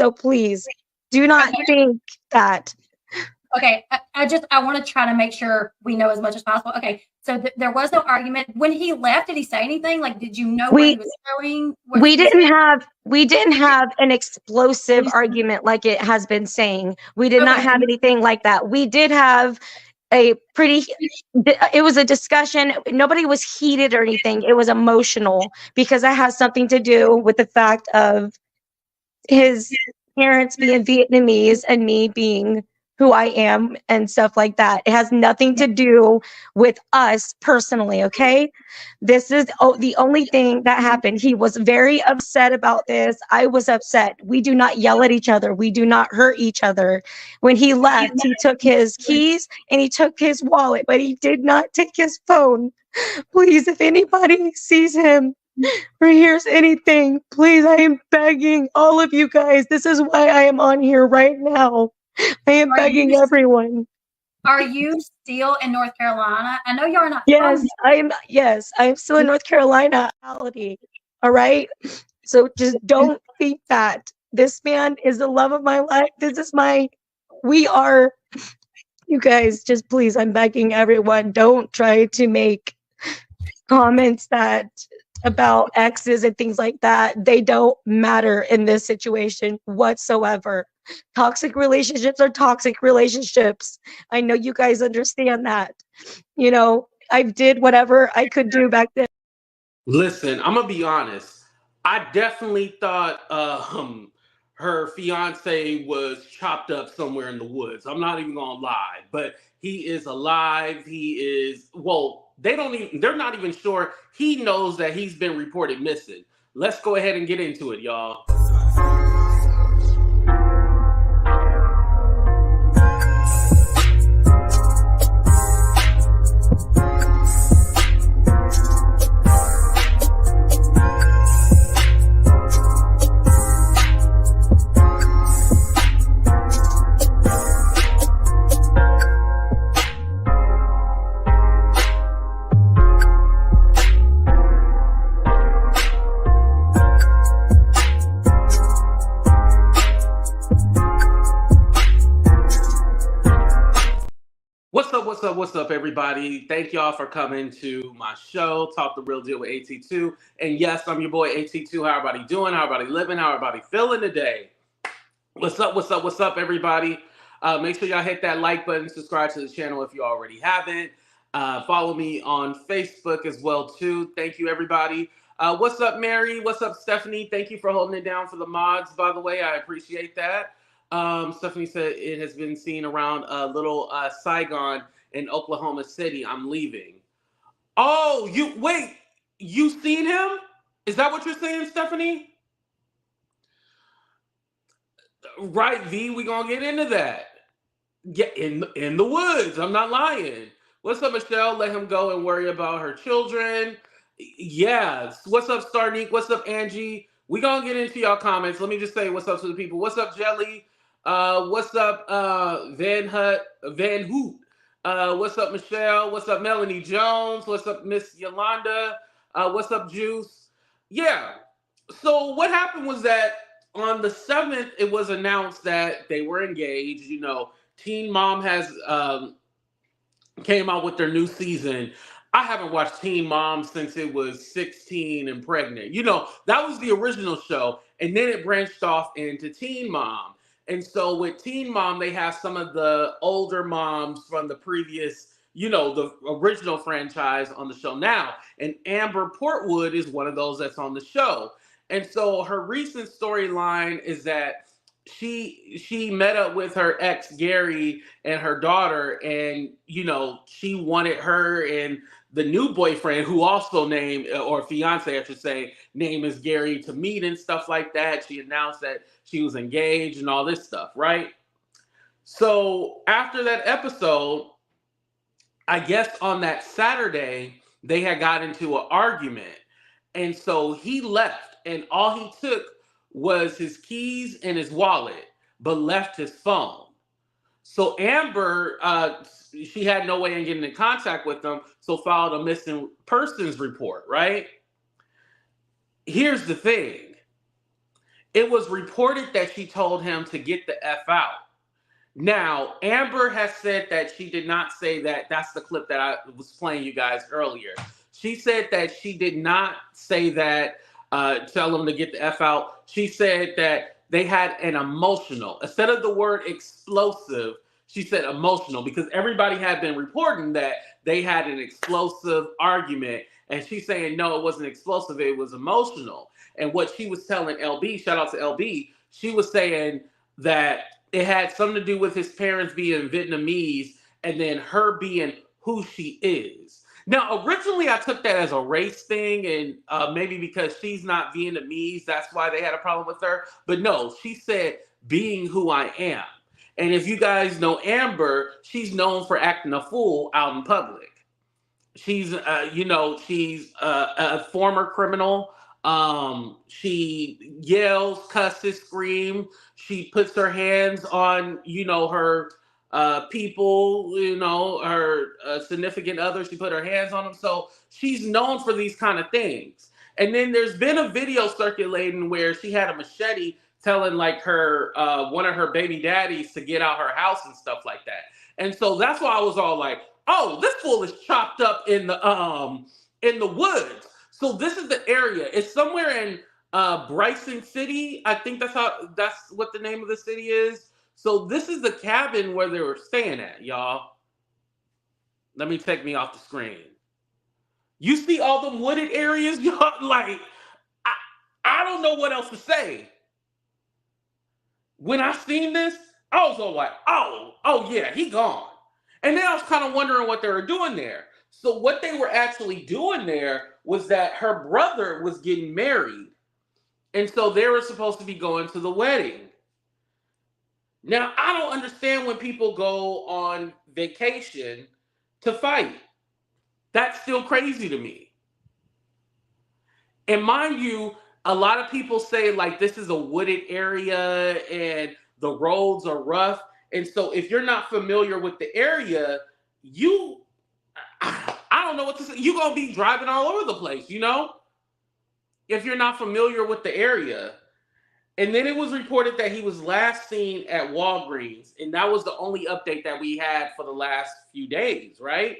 So please do not think that. Okay, I want to try to make sure we know as much as possible. Okay, so there was no argument when he left. Did he say anything? Like, did you know where he was going? We didn't have an explosive argument like it has been saying. We did not have anything like that. We did have it was a discussion. Nobody was heated or anything. It was emotional because that has something to do with the fact of his parents being Vietnamese and me being who I am and stuff like that. It has nothing to do with us personally, okay? This is the only thing that happened. He was very upset about this. I was upset. We do not yell at each other. We do not hurt each other. When he left, he took his keys and he took his wallet, but he did not take his phone. Please, if anybody sees him or hears anything, please, I am begging all of you guys. This is why I am on here right now. I am begging everyone. Are you still in North Carolina? I know you're not. Yes, I'm still in North Carolina. All right. So just don't think that this man is the love of my life. You guys, just please, I'm begging everyone, don't try to make comments about exes and things like that. They don't matter in this situation whatsoever. Toxic relationships are toxic relationships. I know you guys understand that. I did whatever I could do back then. Listen, I'm gonna be honest. I definitely thought her fiance was chopped up somewhere in the woods. I'm not even gonna lie, but he is alive. They're not even sure. He knows that he's been reported missing. Let's go ahead and get into it, y'all. What's up, everybody? Thank y'all for coming to my show, Talk the Real Deal with AT2. And yes, I'm your boy AT2. How everybody doing? How everybody living? How everybody feeling today? What's up, everybody? Make sure y'all hit that like button, subscribe to the channel if you already haven't. Follow me on Facebook as well, too. Thank you, everybody. What's up, Mary? What's up, Stephanie? Thank you for holding it down for the mods, by the way. I appreciate that. Stephanie said it has been seen around little Saigon in Oklahoma City. I'm leaving. Oh, you seen him? Is that what you're saying, Stephanie? Right, V, we gonna get into that. Yeah, in the woods. I'm not lying. What's up, Michelle? Let him go and worry about her children. Yeah. What's up, Starneek? What's up, Angie? We gonna get into y'all comments. Let me just say what's up to the people. What's up, Jelly? What's up, Van Hoot? What's up, Michelle? What's up, Melanie Jones? What's up, Miss Yolanda? What's up, Juice? Yeah. So what happened was that on the 7th, it was announced that they were engaged. Teen Mom has came out with their new season. I haven't watched Teen Mom since it was 16 and pregnant. That was the original show. And then it branched off into Teen Mom. And so with Teen Mom, they have some of the older moms from the previous, the original franchise on the show now. And Amber Portwood is one of those that's on the show. And so her recent storyline is that she met up with her ex Gary and her daughter, and she wanted her and the new boyfriend, who also or fiance I should say, name is Gary, to meet and stuff like that. She announced that she was engaged and all this stuff, right? So after that episode, I guess on that Saturday, they had got into an argument. And so he left, and all he took was his keys and his wallet, but left his phone. So Amber, she had no way in getting in contact with them, so filed a missing persons report, right? Here's the thing. It was reported that she told him to get the F out. Now, Amber has said that she did not say that. That's the clip that I was playing you guys earlier. She said that she did not say that, tell him to get the F out. She said that they had an emotional, instead of the word explosive, she said emotional, because everybody had been reporting that they had an explosive argument. And she's saying, no, it wasn't explosive, it was emotional. And what she was telling LB, shout out to LB, she was saying that it had something to do with his parents being Vietnamese and then her being who she is. Now, originally I took that as a race thing, and maybe because she's not Vietnamese, that's why they had a problem with her. But no, she said being who I am. And if you guys know Amber, she's known for acting a fool out in public. She's, she's a former criminal. She yells, cusses, screams. She puts her hands on, her people, her significant other. She put her hands on them. So she's known for these kind of things. And then there's been a video circulating where she had a machete telling like her one of her baby daddies to get out her house and stuff like that. And so that's why I was all like, oh, this fool is chopped up in the woods. So this is the area. It's somewhere in Bryson City. I think that's what the name of the city is. So this is the cabin where they were staying at, y'all. Let me take me off the screen. You see all them wooded areas, y'all? Like, I don't know what else to say. When I seen this, I was all like, oh yeah, he gone. And then I was kind of wondering what they were doing there. So what they were actually doing there was that her brother was getting married. And so they were supposed to be going to the wedding. Now, I don't understand when people go on vacation to fight. That's still crazy to me. And mind you, a lot of people say like this is a wooded area and the roads are rough. And so if you're not familiar with the area, I don't know what to say. You're going to be driving all over the place, if you're not familiar with the area. And then it was reported that he was last seen at Walgreens. And that was the only update that we had for the last few days, right?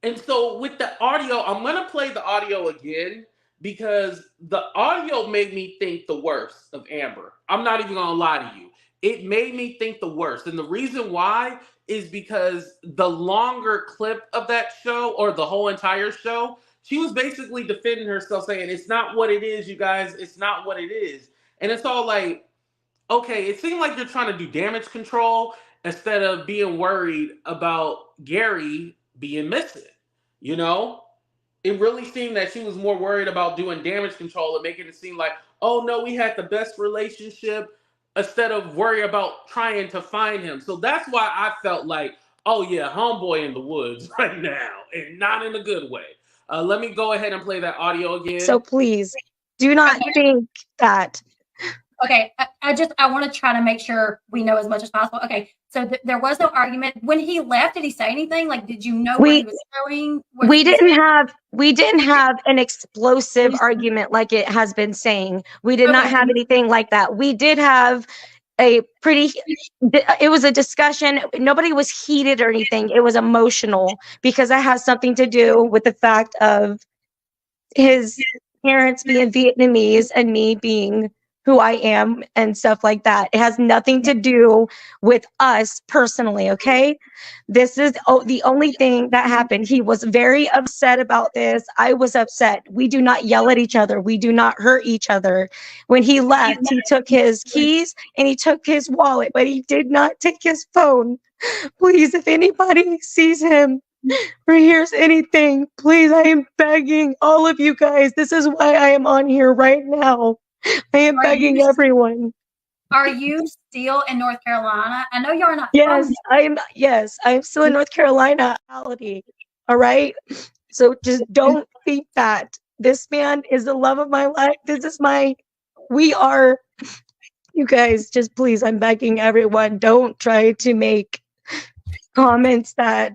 And so with the audio, I'm going to play the audio again because the audio made me think the worst of Amber. I'm not even going to lie to you. It made me think the worst. And the reason why is because the longer clip of that show, or the whole entire show, she was basically defending herself saying, it's not what it is, you guys. It's not what it is. And it's all like, okay, it seemed like you're trying to do damage control instead of being worried about Gary being missing. It really seemed that she was more worried about doing damage control and making it seem like, oh no, we had the best relationship, instead of worry about trying to find him. So that's why I felt like, oh yeah, homeboy in the woods right now, and not in a good way. Let me go ahead and play that audio again. So please do not think that. Okay, I want to try to make sure we know as much as possible. Okay, so there was no argument. When he left, did he say anything? Like, did you know where he was going? We didn't have an explosive argument like it has been saying. We did not have anything like that. We did have it was a discussion. Nobody was heated or anything. It was emotional because it has something to do with the fact of his parents being Vietnamese and me being who I am and stuff like that. It has nothing to do with us personally, okay? This is the only thing that happened. He was very upset about this. I was upset. We do not yell at each other. We do not hurt each other. When he left, he took his keys and he took his wallet, but he did not take his phone. Please, if anybody sees him or hears anything, please, I am begging all of you guys. This is why I am on here right now. I am begging everyone. Are you still in North Carolina? I know you're not. Yes, I'm still in North Carolina. All right. So just don't think that this man is the love of my life. You guys, just please, I'm begging everyone, don't try to make comments that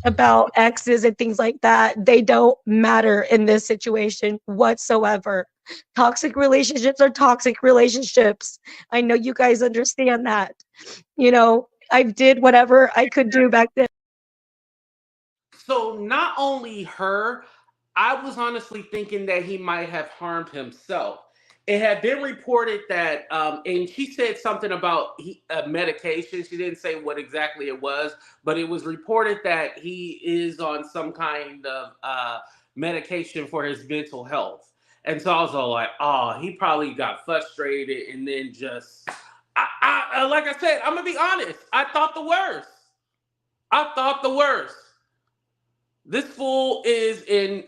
about exes and things like that, they don't matter in this situation whatsoever. Toxic relationships are toxic relationships. I know you guys understand that. You know, I did whatever I could do back then. So not only her, I was honestly thinking that he might have harmed himself. It had been reported that, and she said something about medication. She didn't say what exactly it was, but it was reported that he is on some kind of medication for his mental health. And so I was all like, oh, he probably got frustrated and then just, like I said, I'm going to be honest. I thought the worst. I thought the worst. This fool is in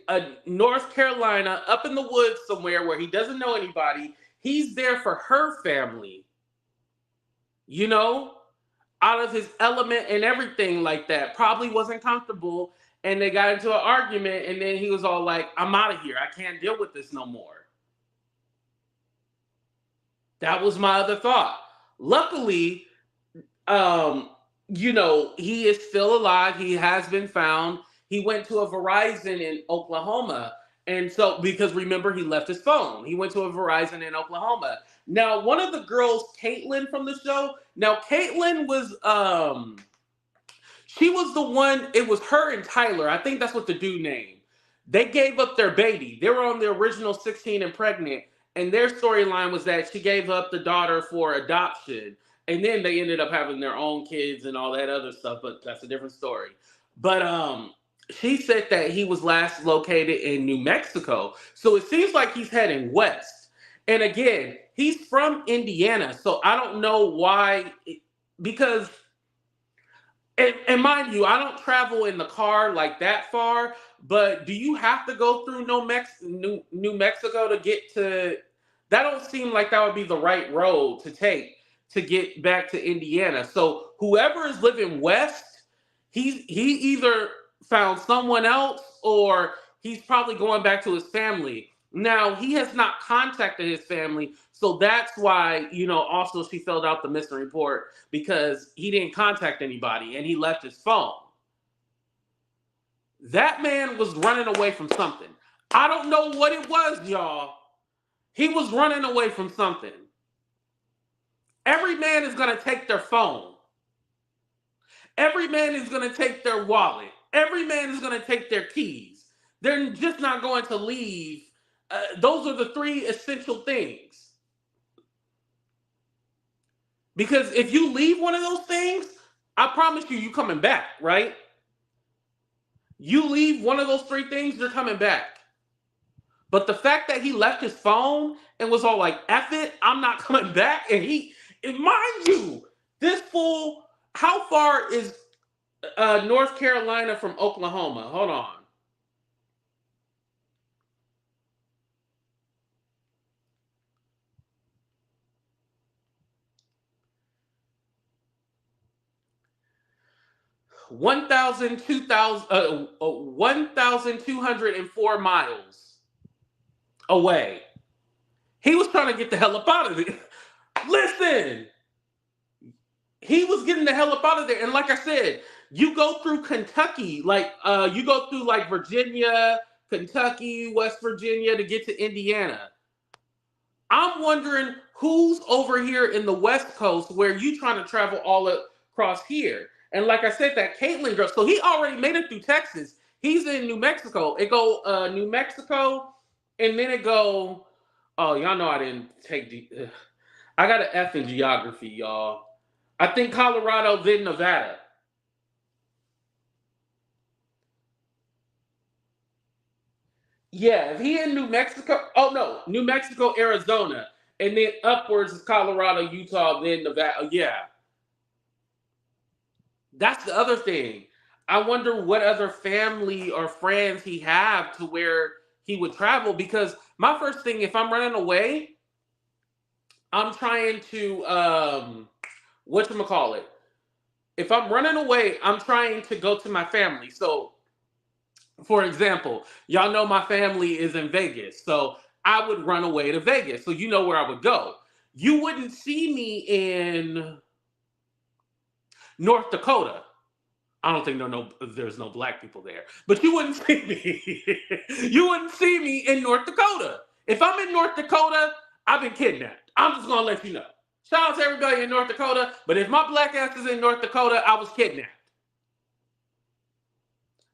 North Carolina, up in the woods somewhere where he doesn't know anybody. He's there for her family, you know, out of his element and everything like that. Probably wasn't comfortable, and they got into an argument, and then he was all like, I'm out of here. I can't deal with this no more. That was my other thought. Luckily, you know, he is still alive. He has been found. He went to a Verizon in Oklahoma. And so, because remember, he left his phone. He went to a Verizon in Oklahoma. Now, one of the girls, Caitlin from the show, now Caitlin was, she was the one, it was her and Tyler. I think that's what the dude named. They gave up their baby. They were on the original 16 and Pregnant. And their storyline was that she gave up the daughter for adoption. And then they ended up having their own kids and all that other stuff, but that's a different story. But she said that he was last located in New Mexico. So it seems like he's heading west. And again, he's from Indiana. So I don't know why, because, and mind you, I don't travel in the car like that far, but do you have to go through New Mexico to get to, that don't seem like that would be the right road to take to get back to Indiana. So whoever is living west, he either found someone else or he's probably going back to his family. Now, he has not contacted his family, so that's why, you know, also she filled out the missing report because he didn't contact anybody and he left his phone. That man was running away from something. I don't know what it was, y'all. He was running away from something. Every man is going to take their phone. Every man is going to take their wallet. Every man is going to take their keys. They're just not going to leave. Those are the three essential things. Because if you leave one of those things, I promise you, you're coming back, right? You leave one of those three things, you're coming back. But the fact that he left his phone and was all like, F it, I'm not coming back. And mind you, this fool, how far is North Carolina from Oklahoma? Hold on. One thousand 1,204 miles away. He was trying to get the hell up out of there. Listen, he was getting the hell up out of there. And like I said, you go through Kentucky, like you go through like Virginia, Kentucky, West Virginia to get to Indiana. I'm wondering who's over here in the West Coast where you trying to travel all across here. And like I said, that Caitlin girl, so he already made it through Texas. He's in New Mexico. It go New Mexico, and then it go, oh, y'all know I didn't take, I got an F in geography, y'all. I think Colorado, then Nevada. Yeah, if he in New Mexico, oh no, New Mexico, Arizona, and then upwards is Colorado, Utah, then Nevada. Yeah. That's the other thing. I wonder what other family or friends he have to where he would travel, because my first thing, if I'm running away, I'm trying to whatchamacallit. If I'm running away, I'm trying to go to my family. So, for example, y'all know my family is in Vegas. So I would run away to Vegas. So you know where I would go. You wouldn't see me in North Dakota. I don't think there's no black people there, but you wouldn't see me. You wouldn't see me in North Dakota. If I'm in North Dakota, I've been kidnapped. I'm just gonna let you know. Shout out to everybody in North Dakota, but if my black ass is in North Dakota, I was kidnapped.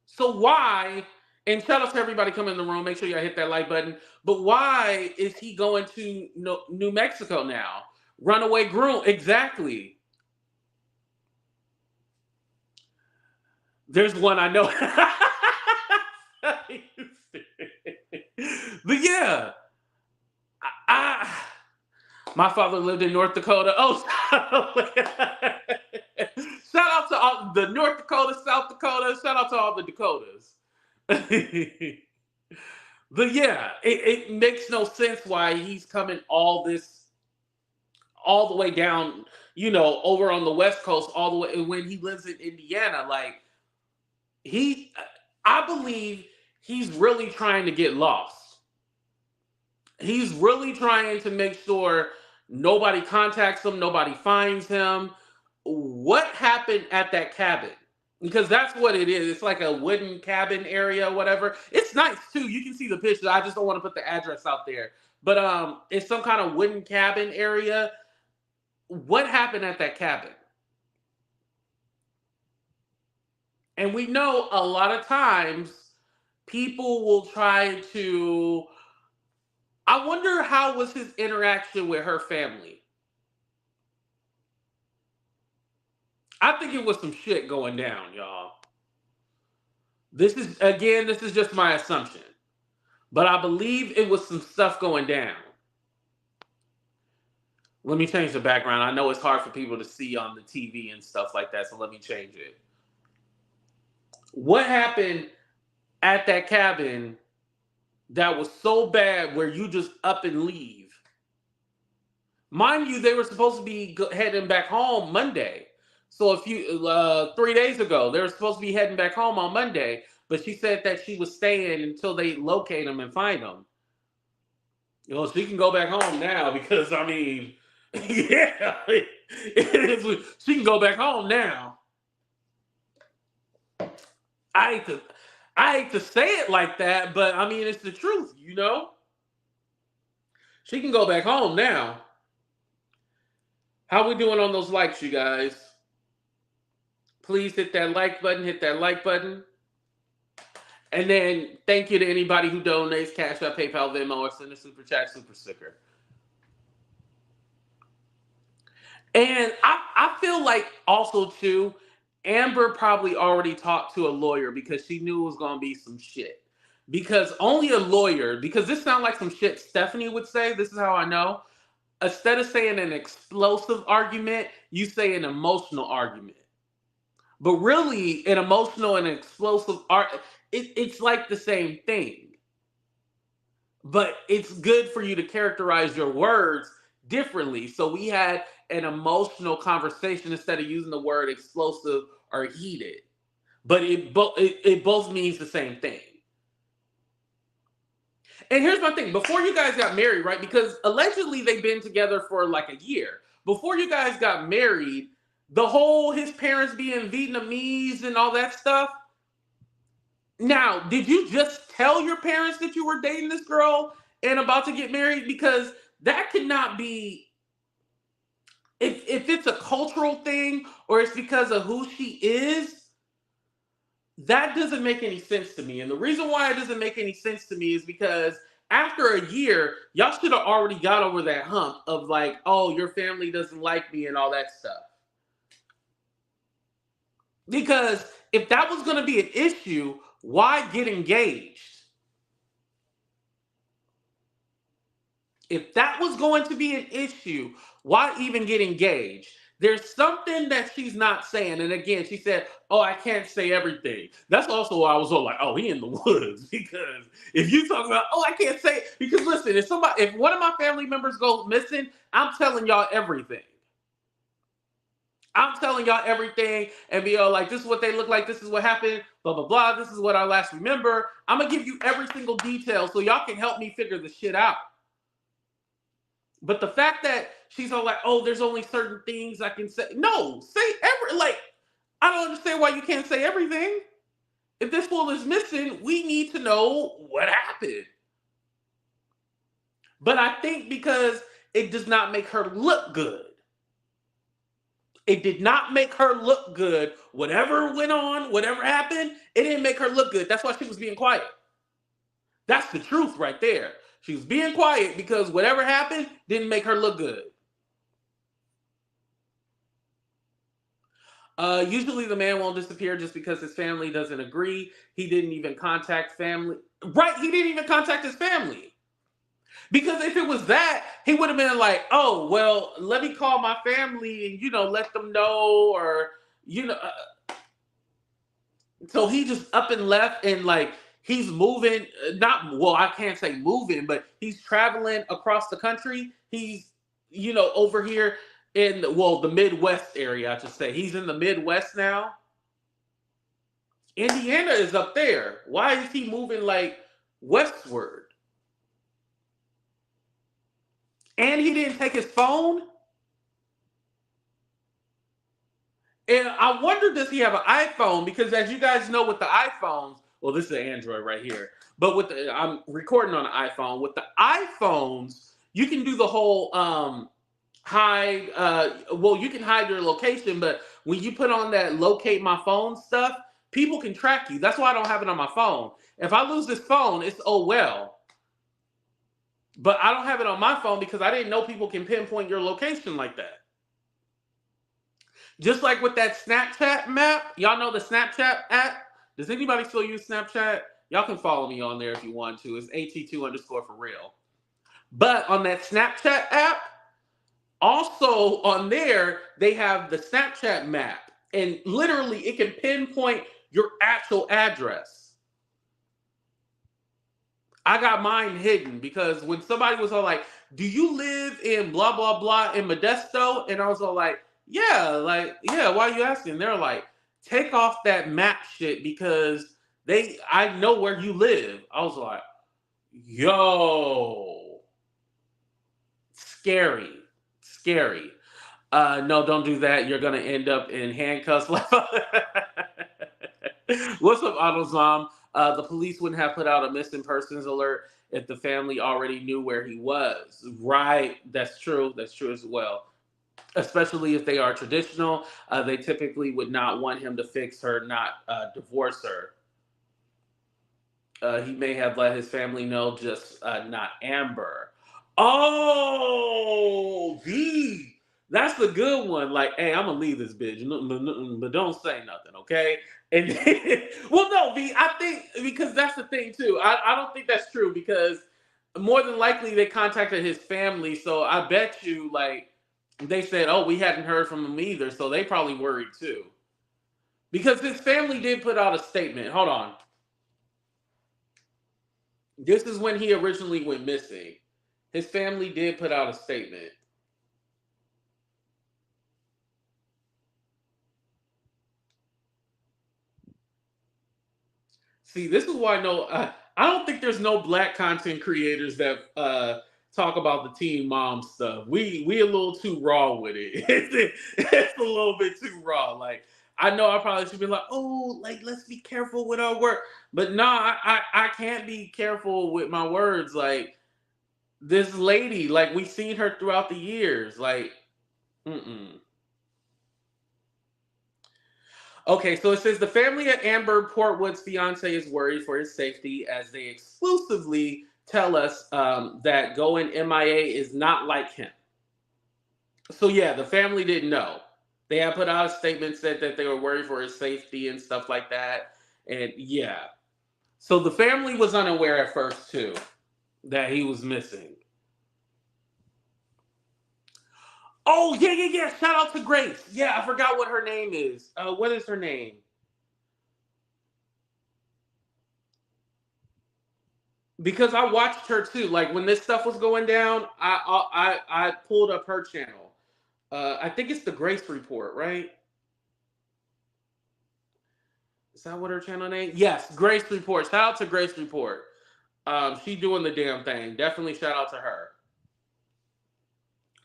So why, and shout out to everybody coming in the room, make sure y'all hit that like button, but why is he going to New Mexico now? Runaway groom, exactly. There's one I know. But yeah, my father lived in North Dakota. Oh, shout out to all the North Dakota, South Dakota. Shout out to all the Dakotas. But yeah, it makes no sense why he's coming all the way down, over on the West Coast, all the way when he lives in Indiana. Like, I believe he's really trying to get lost. He's really trying to make sure nobody contacts him, nobody finds him. What happened at that cabin? Because that's what it is. It's like a wooden cabin area, whatever. It's nice too. You can see the pictures. I just don't want to put the address out there. But it's some kind of wooden cabin area. What happened at that cabin? And we know a lot of times people will try to. I wonder how was his interaction with her family. I think it was some shit going down, y'all. This is just my assumption. But I believe it was some stuff going down. Let me change the background. I know it's hard for people to see on the TV and stuff like that, so let me change it. What happened at that cabin that was so bad where you just up and leave? Mind you, they were supposed to be heading back home Monday. So 3 days ago, they were supposed to be heading back home on Monday, but she said that she was staying until they locate them and find them. She can go back home now because, I mean, yeah, she can go back home now. I hate to say it like that, but I mean, it's the truth, She can go back home now. How we doing on those likes, you guys? Please hit that like button. And then thank you to anybody who donates, Cash App, PayPal, Venmo, or send a super chat, super sticker. And I feel like also too, Amber probably already talked to a lawyer because she knew it was going to be some shit. Because only a lawyer, because this sounds like some shit Stephanie would say. This is how I know. Instead of saying an explosive argument, you say an emotional argument. But really, an emotional and explosive it's like the same thing. But it's good for you to characterize your words differently. So we had an emotional conversation instead of using the word explosive or heated. But it both means the same thing. And here's my thing. Before you guys got married, right? Because allegedly they've been together for like a year. Before you guys got married, his parents being Vietnamese and all that stuff. Now, did you just tell your parents that you were dating this girl and about to get married? Because that could not be, if it's a cultural thing or it's because of who she is, that doesn't make any sense to me. And the reason why it doesn't make any sense to me is because after a year, y'all should have already got over that hump of like, oh, your family doesn't like me and all that stuff. Because if that was going to be an issue, why get engaged? If that was going to be an issue, why even get engaged? There's something that she's not saying. And again, she said, oh, I can't say everything. That's also why I was all like, oh, he in the woods. Because if you talk about, oh, I can't say, because listen, if one of my family members goes missing, I'm telling y'all everything. I'm telling y'all everything and be all like, this is what they look like. This is what happened. Blah, blah, blah. This is what I last remember. I'm going to give you every single detail so y'all can help me figure the shit out. But the fact that she's all like, oh, there's only certain things I can say. No, say every, like, I don't understand why you can't say everything. If this fool is missing, we need to know what happened. But I think because it does not make her look good. It did not make her look good. Whatever went on, whatever happened, it didn't make her look good. That's why she was being quiet. That's the truth right there. She was being quiet because whatever happened didn't make her look good. Usually the man won't disappear just because his family doesn't agree. He didn't even contact family. Right, he didn't even contact his family. Because if it was that, he would have been like, oh, well, let me call my family and, let them know, or, so he just up and left, and like, he's moving, I can't say moving, but he's traveling across the country. He's, over here in, the Midwest area, I should say. He's in the Midwest now. Indiana is up there. Why is he moving like westward? And he didn't take his phone? And I wonder, does he have an iPhone? Because as you guys know with the iPhones, well, this is an Android right here. But I'm recording on an iPhone. With the iPhones, you can do the whole hide. You can hide your location, but when you put on that locate my phone stuff, people can track you. That's why I don't have it on my phone. If I lose this phone, it's oh well. But I don't have it on my phone because I didn't know people can pinpoint your location like that. Just like with that Snapchat map. Y'all know the Snapchat app? Does anybody still use Snapchat? Y'all can follow me on there if you want to. It's AT2_for real. But on that Snapchat app, also on there, they have the Snapchat map. And literally, it can pinpoint your actual address. I got mine hidden because when somebody was all like, do you live in blah, blah, blah in Modesto? And I was all like, yeah, why are you asking? They're like, take off that map shit because I know where you live. I was like, yo, scary. No, don't do that. You're going to end up in handcuffs. What's up, AutoZom? The police wouldn't have put out a missing persons alert if the family already knew where he was. Right. That's true. That's true as well. Especially if they are traditional. They typically would not want him to fix her, not divorce her. He may have let his family know, just not Amber. Oh, that's a good one. Like, hey, I'm gonna leave this bitch, but don't say nothing, okay? And well, no, I think because that's the thing too. I don't think that's true because more than likely they contacted his family, so I bet you like they said, oh, we hadn't heard from him either, so they probably worried too. Because his family did put out a statement. Hold on. This is when he originally went missing. His family did put out a statement. See, this is why I don't think there's no black content creators that talk about the teen mom stuff. We a little too raw with it. It's a little bit too raw. Like, I know I probably should be like, oh, like, let's be careful with our work. But no, I can't be careful with my words. Like, this lady, like, we've seen her throughout the years. Like, Okay, so it says the family of Amber Portwood's fiance is worried for his safety as they exclusively tell us that going MIA is not like him. So yeah, the family didn't know. They had put out a statement, said that they were worried for his safety and stuff like that. And yeah. So the family was unaware at first too that he was missing. Oh, yeah. Shout out to Grace. Yeah, I forgot what her name is. What is her name? Because I watched her too. Like when this stuff was going down, I pulled up her channel. I think it's the Grace Report, right? Is that what her channel name? Yes, Grace Report. Shout out to Grace Report. She doing the damn thing. Definitely shout out to her.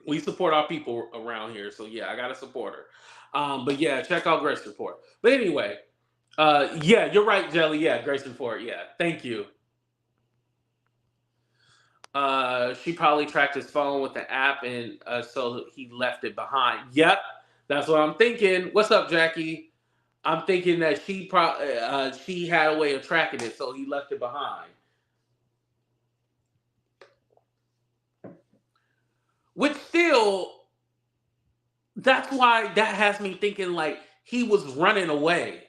We support our people around here, so yeah, I got to support her. But yeah, check out Grace Report. But anyway, yeah, you're right, Jelly. Yeah, Grace Report. Yeah, thank you. She probably tracked his phone with the app, and so he left it behind. Yep, that's what I'm thinking. What's up, Jackie? I'm thinking that she had a way of tracking it, so he left it behind. Which still, that's why that has me thinking like he was running away.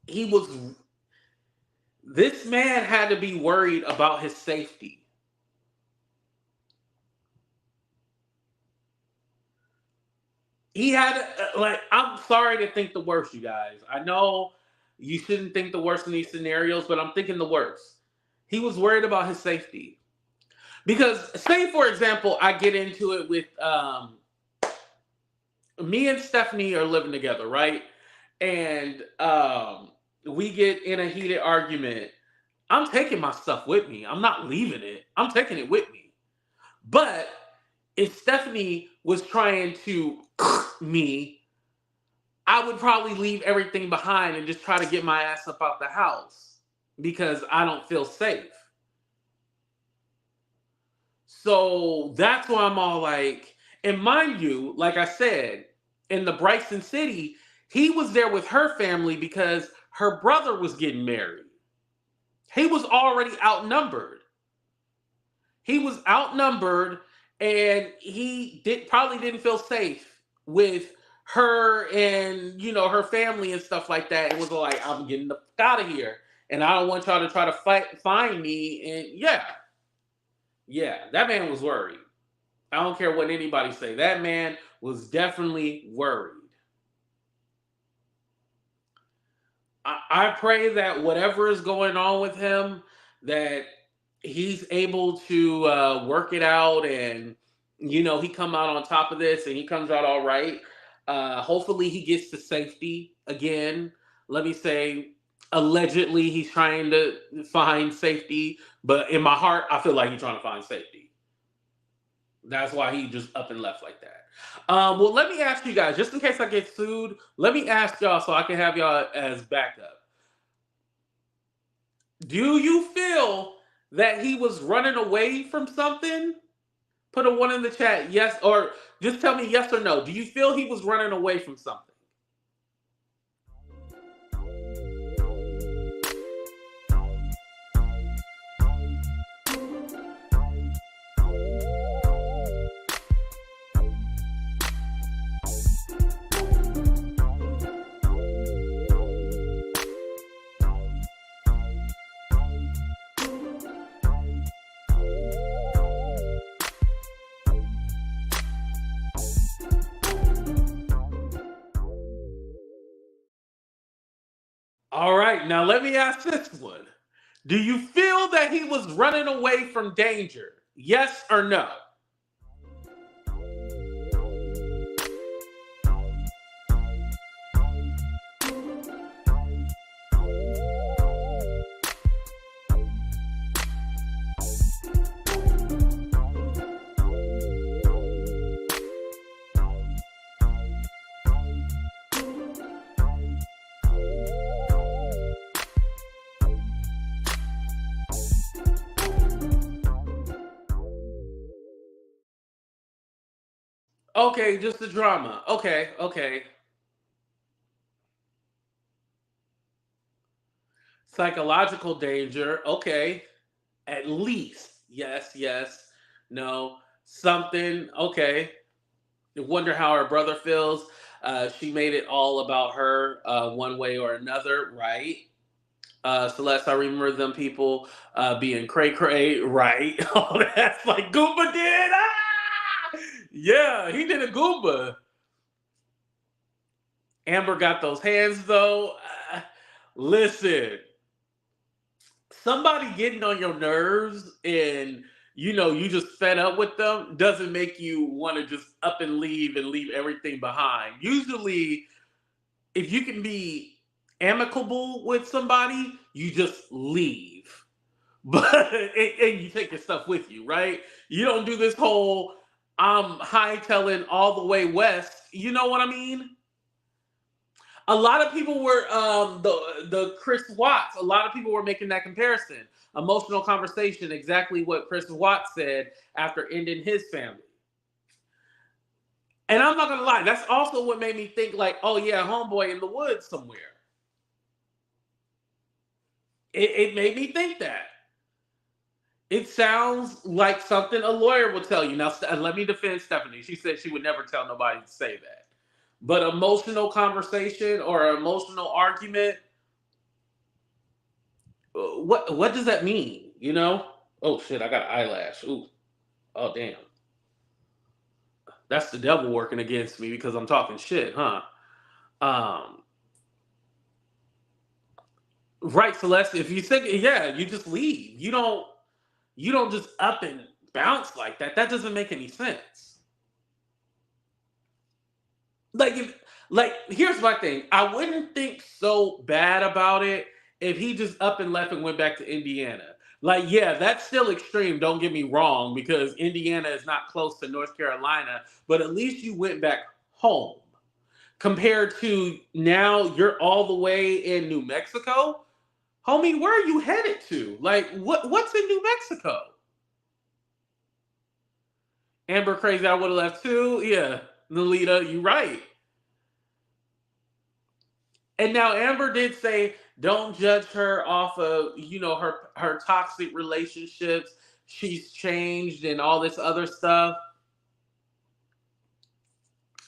He was. This man had to be worried about his safety. He had like. I'm sorry to think the worst, you guys. I know you shouldn't think the worst in these scenarios, but I'm thinking the worst. He was worried about his safety. Because, say for example, I get into it with me and Stephanie are living together, right? And we get in a heated argument. I'm taking my stuff with me. I'm not leaving it. I'm taking it with me. But if Stephanie was trying to me, I would probably leave everything behind and just try to get my ass up out the house because I don't feel safe. So that's why I'm all like, and mind you, like I said, in the Bryson City, he was there with her family because her brother was getting married. He was already outnumbered. He was outnumbered, and probably didn't feel safe with her and her family and stuff like that. It was like, I'm getting the fuck out of here, and I don't want y'all to try to find me. And yeah, that man was worried. I don't care what anybody say. That man was definitely worried. I pray that whatever is going on with him, that he's able to work it out, and he come out on top of this, and he comes out all right. Hopefully, he gets to safety again. Let me say, allegedly, he's trying to find safety, but in my heart, I feel like he's trying to find safety. That's why he just up and left like that. Well, let me ask you guys, just in case I get sued, let me ask y'all so I can have y'all as backup. Do you feel that he was running away from something? Put a 1 in the chat, yes, or just tell me yes or no. Do you feel he was running away from something? All right, now let me ask this one. Do you feel that he was running away from danger? Yes or no? Okay, just the drama. Okay. Psychological danger. Okay. At least. Yes. No. Something. Okay. Wonder how her brother feels. She made it all about her one way or another, right? Celeste, I remember them people being cray, right? Oh, that's like Goomba did. Ah! Yeah, he did a Goomba. Amber got those hands though. Listen, somebody getting on your nerves and you just fed up with them doesn't make you want to just up and leave everything behind. Usually, if you can be amicable with somebody, you just leave. But and you take your stuff with you, right? You don't do this whole I'm hightailing all the way west. You know what I mean? A lot of people were the Chris Watts. A lot of people were making that comparison. Emotional conversation, exactly what Chris Watts said after ending his family. And I'm not gonna lie, that's also what made me think like, oh yeah, homeboy in the woods somewhere. It made me think that. It sounds like something a lawyer will tell you. Now, let me defend Stephanie. She said she would never tell nobody to say that. But emotional conversation or emotional argument, what does that mean? You know? Oh shit, I got an eyelash. Ooh. Oh damn. That's the devil working against me because I'm talking shit, huh? Right, Celeste. If you think, yeah, you just leave. You don't just up and bounce like that. That doesn't make any sense. Like here's my thing. I wouldn't think so bad about it if he just up and left and went back to Indiana. Like, yeah, that's still extreme, don't get me wrong, because Indiana is not close to North Carolina, but at least you went back home. Compared to now you're all the way in New Mexico. Homie, where are you headed to? Like, what's in New Mexico? Amber crazy, I would have left too. Yeah, Nalita, you right. And now Amber did say, don't judge her off of, her toxic relationships. She's changed and all this other stuff.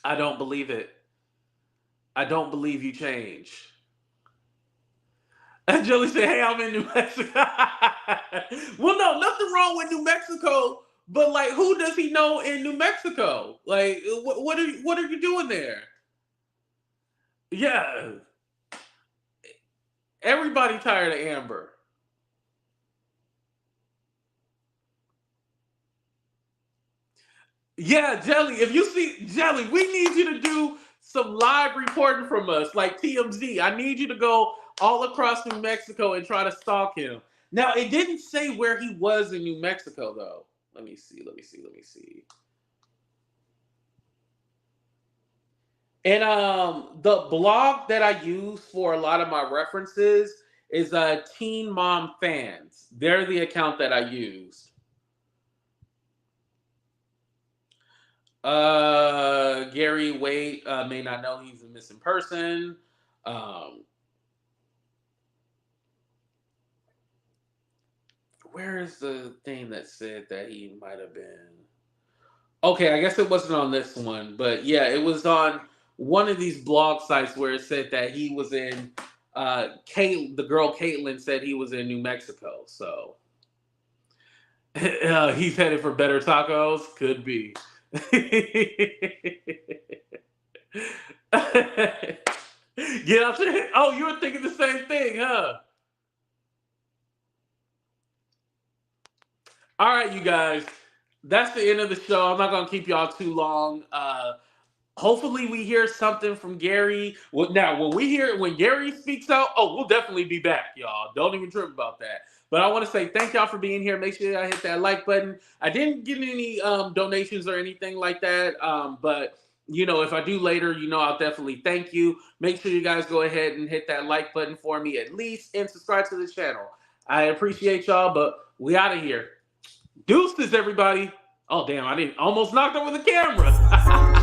I don't believe it. I don't believe you change. And Joey said, hey, I'm in New Mexico. Well, no, nothing wrong with New Mexico, but like, who does he know in New Mexico? Like, what are you doing there? Yeah. Everybody tired of Amber. Yeah, Jelly, if you see Jelly, we need you to do some live reporting from us, like TMZ. I need you to go all across New Mexico and try to stalk him. Now, it didn't say where he was in New Mexico, though. Let me see. And the blog that I use for a lot of my references is Teen Mom Fans. They're the account that I used. Gary Wayt may not know he's a missing person. Where is the thing that said that he might have been? Okay, I guess it wasn't on this one, but yeah, it was on one of these blog sites where it said that he was in. The girl Caitlin said he was in New Mexico, so he's headed for better tacos. Could be. Get out there. Oh, you were thinking the same thing, huh? All right, you guys. That's the end of the show. I'm not gonna keep y'all too long. Hopefully we hear something from Gary. Well, now when Gary speaks out, we'll definitely be back, y'all. Don't even trip about that. But I want to say thank y'all for being here. Make sure y'all hit that like button. I didn't get any donations or anything like that. But if I do later, I'll definitely thank you. Make sure you guys go ahead and hit that like button for me at least and subscribe to the channel. I appreciate y'all, but we out of here. Deuces, everybody. Oh, damn, I didn't almost knocked over the camera.